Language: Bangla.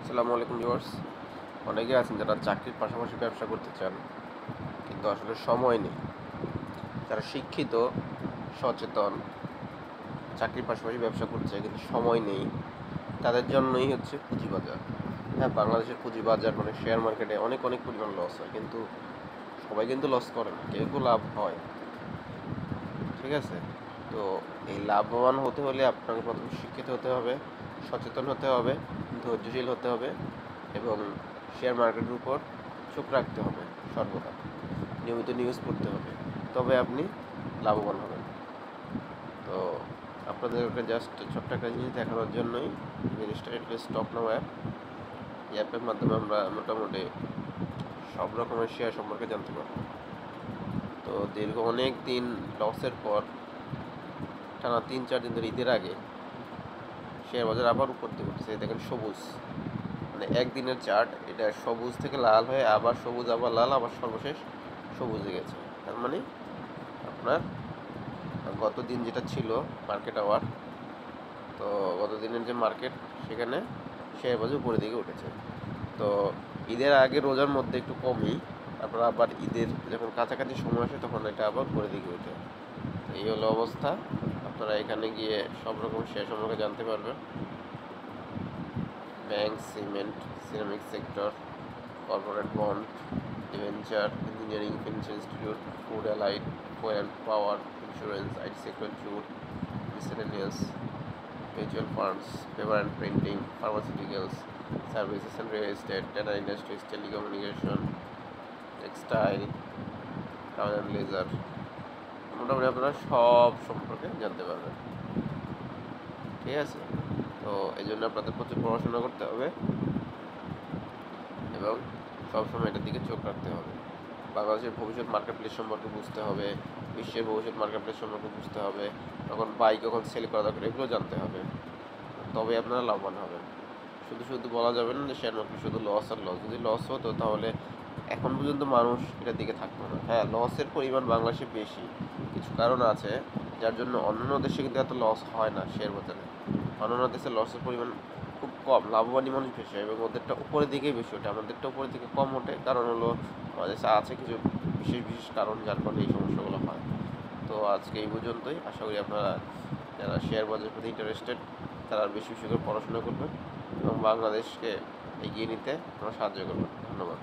আসসালামু আলাইকুম ভিউয়ার্স। অনেকে আছেন যারা চাকরির পাশাপাশি ব্যবসা করতে চান, কিন্তু আসলে সময় নেই। যারা শিক্ষিত, সচেতন, চাকরির পাশাপাশি ব্যবসা করছে কিন্তু সময় নেই, তাদের জন্যই হচ্ছে পুঁজিবাজার। হ্যাঁ, বাংলাদেশের পুঁজিবাজার মানে শেয়ার মার্কেটে অনেক অনেক পরিমাণ লস হয়, কিন্তু সবাই কিন্তু লস করে না, কেউ কেউ লাভ হয়। ঠিক আছে? তো এই লাভবান হতে হলে আপনাকে প্রথমে শিক্ষিত হতে হবে, সচেতন হতে হবে, ধৈর্যশীল হতে হবে এবং শেয়ার মার্কেটের উপর চোখ রাখতে হবে সর্বদা। নিয়মিত নিউজ পড়তে হবে, তবে আপনি লাভবান হবেন। তো আপনাদেরকে জাস্ট ছোট্ট একটা জিনিস দেখানোর জন্যই জিনিসটা, এটা স্টক নাও অ্যাপ। এই অ্যাপের মাধ্যমে আমরা মোটামুটি সব রকমের শেয়ার সম্পর্কে জানতে পারবো। তো দীর্ঘ অনেক দিন লসের পর টানা 3-4 দিন ধরে ঈদের আগে শেয়ার বাজার আবার উপর দিকে উঠেছে। দেখেন সবুজ, মানে একদিনের চার্ট, এটা সবুজ থেকে লাল হয়ে আবার সবুজ, আবার লাল, আবার সর্বশেষ সবুজে গেছে। তার মানে আপনার গত দিন যেটা ছিল মার্কেট আওয়ার, তো গত দিনের যে মার্কেট, সেখানে শেয়ার বাজার উপরের দিকে উঠেছে। তো ঈদের আগে রোজার মধ্যে একটু কমই, তারপর আবার ঈদের যখন কাছাকাছি সময় আসে তখন এটা আবার উপরের দিকে ওঠে। এই হলো অবস্থা। আপনারা এখানে গিয়ে সব রকম শেয়ার সম্পর্কে জানতে পারবেন। Bank, cement, ceramic sector, corporate bond, venture, engineering, financial institute, food allied, fuel and power, insurance, IT sector, jute, miscellaneous, mutual funds, paper and printing, pharmaceuticals, services and real estate, data industries, telecommunication, textile, town and leisure. মোটামুটি আপনারা সব সম্পর্কে জানতে পারবেন। ঠিক আছে? তো এই জন্য আপনাদের প্রচুর পড়াশোনা করতে হবে এবং সবসময় এটার দিকে চোখ রাখতে হবে। বাংলাদেশের ভবিষ্যৎ মার্কেট প্লেস সম্পর্কে বুঝতে হবে, বিশ্বের ভবিষ্যৎ মার্কেট প্লেস সম্পর্কে বুঝতে হবে, কখন বাই কখন সেল করা দরকার, এগুলো জানতে হবে। তবে আপনারা লাভবান হবেন। শুধু শুধু বলা যাবে না যে শেয়ার মার্কেট শুধু লস আর লস। যদি লস হতো তাহলে এখন পর্যন্ত মানুষ এটার দিকে থাকতো না। হ্যাঁ, লসের পরিমাণ বাংলাদেশে বেশি, কিছু কারণ আছে যার জন্য অন্যান্য দেশে কিন্তু এত লস হয় না শেয়ার বাজারে। অন্যান্য দেশে লসের পরিমাণ খুব কম, লাভবানই মানুষ বেশি হয় এবং ওদেরটা উপরের দিকেই বেশি ওঠে, আমাদেরটা উপরের দিকে কম ওঠে। কারণ হলো আমাদের দেশে আছে কিছু বিশেষ বিশেষ কারণ যার ফলে এই সমস্যাগুলো হয়। তো আজকে এই পর্যন্তই। আশা করি আপনারা যারা শেয়ার বাজারের প্রতি ইন্টারেস্টেড তারা বেশি বেশি করে পড়াশোনা করবেন এবং বাংলাদেশকে এগিয়ে নিতে আপনারা সাহায্য করবেন। ধন্যবাদ।